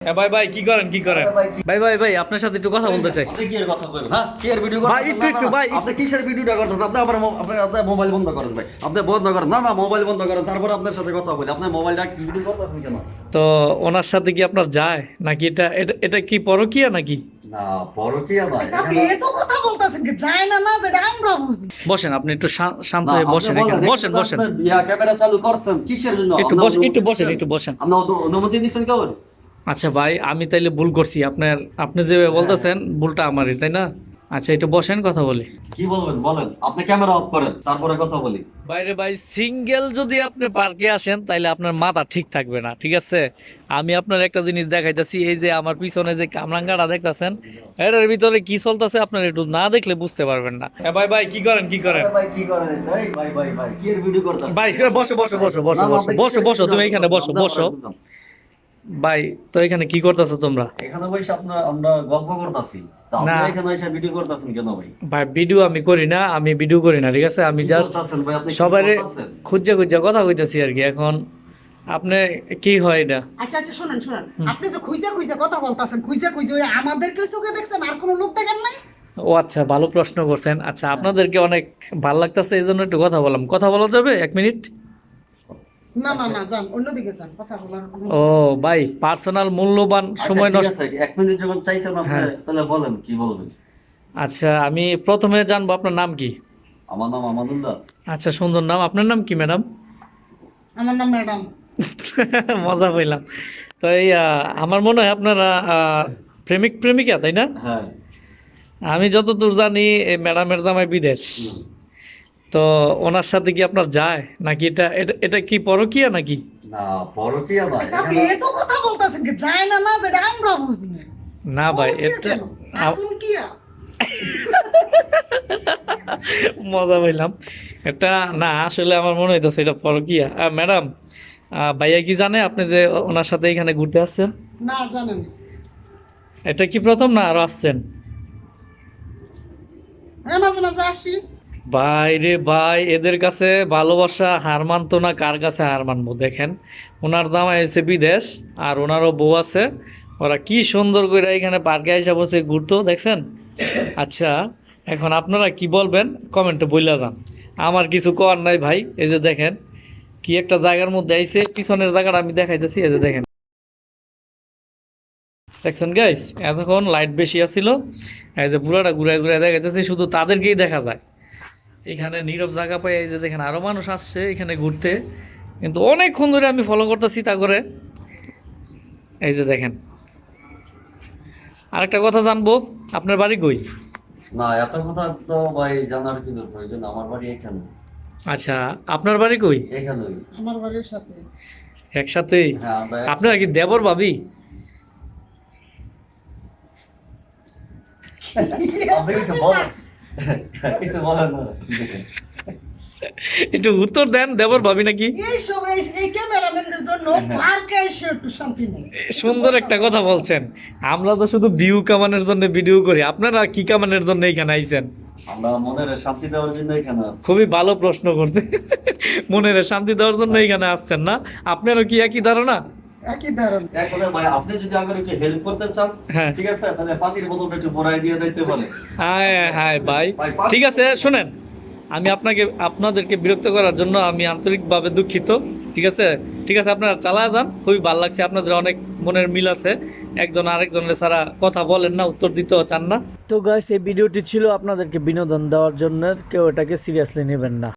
ভাই ভাই কি করেন কি করেন ভাই ভাই ভাই আপনার সাথে একটু কথা বলতে চাই। আপনি কি এর কথা বলেন? হ্যাঁ কি এর ভিডিও করতেছেন? ভাই একটু ভাই আপনি কিসের ভিডিওটা করতেছেন? আপনি আবার আপনি মোবাইল বন্ধ করেন ভাই। আপনি বন্ধ করেন। না না মোবাইল বন্ধ করেন, তারপর আপনার সাথে কথা বলি। আপনি মোবাইলটা ভিডিও করতেছেন কেন? তো ওনার সাথে কি আপনার যায় নাকি এটা এটা এটা কি পরকীয়া নাকি? না পরকীয়া নয়। আচ্ছা আপনি এত কথা বলতেছেন কি যায় না না যেটা আমরা বুঝি। বসেন আপনি একটু শান্ত না, হয়ে আপনি বসেন বলেন, এখানে একটু বসেন তো বসেন আপনি ক্যামেরা চালু করছেন কিসের জন্য? একটু আপনি বসেন একটু অনুমতি বসেন দিচ্ছেন? একটু বসেন। আপনি অনুমতি দিচ্ছেন কেউ? আচ্ছা ভাই আমি তাইলে ভুল করছি আপনার আপনি যে বলতেছেন ভুলটা আমারই তাই না? আচ্ছা একটু বসেন কথা বলি। কি বলবেন বলেন? আপনি ক্যামেরা অফ করেন তারপরে কথা বলি। বাইরে ভাই সিঙ্গেল যদি আপনি পার্কে আসেন তাইলে আপনার মাথা ঠিক থাকবে না, ঠিক আছে? আমি আপনার একটা জিনিস দেখাইতেছি, এই যে আমার পিছনে যে কামরাঙ্গাটা দেখতাছেন এটার ভিতরে কি চলতেছে আপনার একটু না দেখলে বুঝতে পারবেন না। ভাই ভাই কি করেন কি করেন? আরে ভাই কি করেন? এই ভাই ভাই ভাই কি এর ভিডিও করতেছেন? ভাই বসো বসো বসো বসো না, না, বসো আপনি বসো কিসের বসো ভিডিও তুমি এখানে বসো করতেছেন? বসো। আপনি বুঝান। ভাই তো এখানে কি করতেছো তোমরা? এখানে বসে আমরা গল্প করতেছি। তো আপনি না। এখানে এসে ভিডিও করতেছেন কেন ভাই? ভাই ভিডিও আমি করি না, আমি ভিডিও করি না, ঠিক আছে? আমি কি জাস্ট করতেছেন ভাই? আপনি কি সবাইরে করতেছেন? খুঁজে খুঁজে কথা কইতেছি আর কি। এখন আপনি কি হয় এটা? আচ্ছা আচ্ছা শুনেন শুনেন আপনি যে খুঁজে খুঁজে কথা বলতেছেন খুঁজে খুঁজে ওই আমাদেরকে চোখে দেখছেন আর কোনো লোক দেখেন নাই? ও আচ্ছা ভালো প্রশ্ন করছেন। আচ্ছা আপনাদেরকে অনেক ভালো লাগতেছে এই জন্য একটু কথা বললাম। কথা বলা যাবে 1 মিনিট? না না না যান অন্যদিকে যান কথা বলার ও ভাই পার্সোনাল মূল্যবান আচ্ছা সময় ঠিক নষ্ট। আছে, 1 মিনিট যখন চাইছেন আপনি হ্যাঁ। তাহলে বলেন কি বলবেন। আচ্ছা আমি প্রথমে জানবো আপনার নাম কি? আমার নাম আমানুল্লাহ। আচ্ছা সুন্দর নাম। আপনার নাম কি ম্যাডাম? আমার নাম ম্যাডাম। মজা পাইলাম। তো এই আমার মনে হয় আপনারা প্রেমিক প্রেমিকা তাই না? হ্যাঁ। আমি যতদূর জানি এই ম্যাডামের জামাই বিদেশ। হুম। তো ওনার সাথে কি আপনার যায় নাকি এটা এটা এটা কি পরকীয়া নাকি? না পরকীয়া নয়। আচ্ছা আপনি এখানে এত কথা বলতেছেন কি যায় না না যেটা আমরা বুঝি। না ভাই পরকীয়া এটা কেন? আপনি কি মজা পাইলাম। এটা না আসলে আমার মনে হইতেছে এটা পরকীয়া। ম্যাডাম ভাইয়া কি জানে আপনি যে ওনার সাথে এখানে ঘুরতে আসছেন? না জানেন? এটা কি প্রথম না আরো আসছেন? হ্যাঁ মাঝে মাঝে আসি। ভাই রে ভাই এদের কাছে ভালোবাসা হার মানতো না, কার কাছে হার মানবো? দেখেন ওনার জামাই এসে বিদেশ আর ওনারও বউ আছে, ওরা কি সুন্দর করে এখানে পার্কে এসে বসে ঘুরতো দেখছেন। আচ্ছা এখন আপনারা কি বলবেন কমেন্টে বইলা যান, আমার কিছু করার নাই ভাই। এই যে দেখেন কি একটা জায়গার মধ্যে আইছে, পিছনের জায়গাটা আমি দেখাইতেছি, এই যে দেখেন দেখছেন গাইস, এতক্ষণ লাইট বেশি আসছিল, এই যে পুরাটা ঘুরে ঘুরে দেখা যাচ্ছে শুধু তাদেরকেই দেখা যায়। এখানে নীরব জায়গা পাই, এই যে দেখেন আরো মানুষ আসছে এখানে ঘুরতে, কিন্তু অনেকক্ষণ ধরে আমি ফলো করতেছি তা করে। এই যে দেখেন আরেকটা কথা জানবো, আপনার বাড়ি কই? না এত কথা তো ভাই জানার কিন্তু প্রয়োজন। আমার বাড়ি এখানে। আচ্ছা আপনার বাড়ি কই? এখানেই। আমার বাড়ির সাথে। একসাথেই? হ্যাঁ আমরা আপনারা কি দেবর ভাবি? আপনি কিছু বলেন। কিছু বলেন না। একটু উত্তর দেন, দেবর ভাবি নাকি? এই সব এই ক্যামেরাম্যানদের জন্য পার্কে এসে একটু শান্তি নেই। সুন্দর একটা কথা বলছেন। আমরা তো শুধু ভিউ কামানোর জন্য ভিডিও করি, আপনারা কি কামানোর জন্য এখানে আইছেন? আমরা মনের শান্তি দেওয়ার জন্য এখানে আছি। খুবই ভালো প্রশ্ন করতে। মনের শান্তি দেওয়ার জন্য এখানে আসছেন না? আপনারও কি একই ধারণা? একই ধারণ। এক কথায় ভাই আপনি যদি আগে একটু হেল্প করতে চান, হ্যাঁ। ঠিক আছে, তাহলে পানির বোতলটা একটু ভরাই দিয়ে দিতে পারেন। হায় হায় ভাই, ঠিক আছে শোনেন, আমি আপনাদেরকে বিরক্ত করার জন্য আমি আন্তরিকভাবে দুঃখিত, ঠিক আছে? ঠিক আছে আপনারা চালায় যান, খুবই ভালো লাগছে, আপনাদের অনেক মনের মিল আছে, একজন আরেকজনের ছাড়া কথা বলেন না, উত্তর দিতেও চান না। তো গাইস এই ভিডিওটি ছিল আপনাদেরকে বিনোদন দেওয়ার জন্য, কেউ এটাকে সিরিয়াসলি নেবেন না।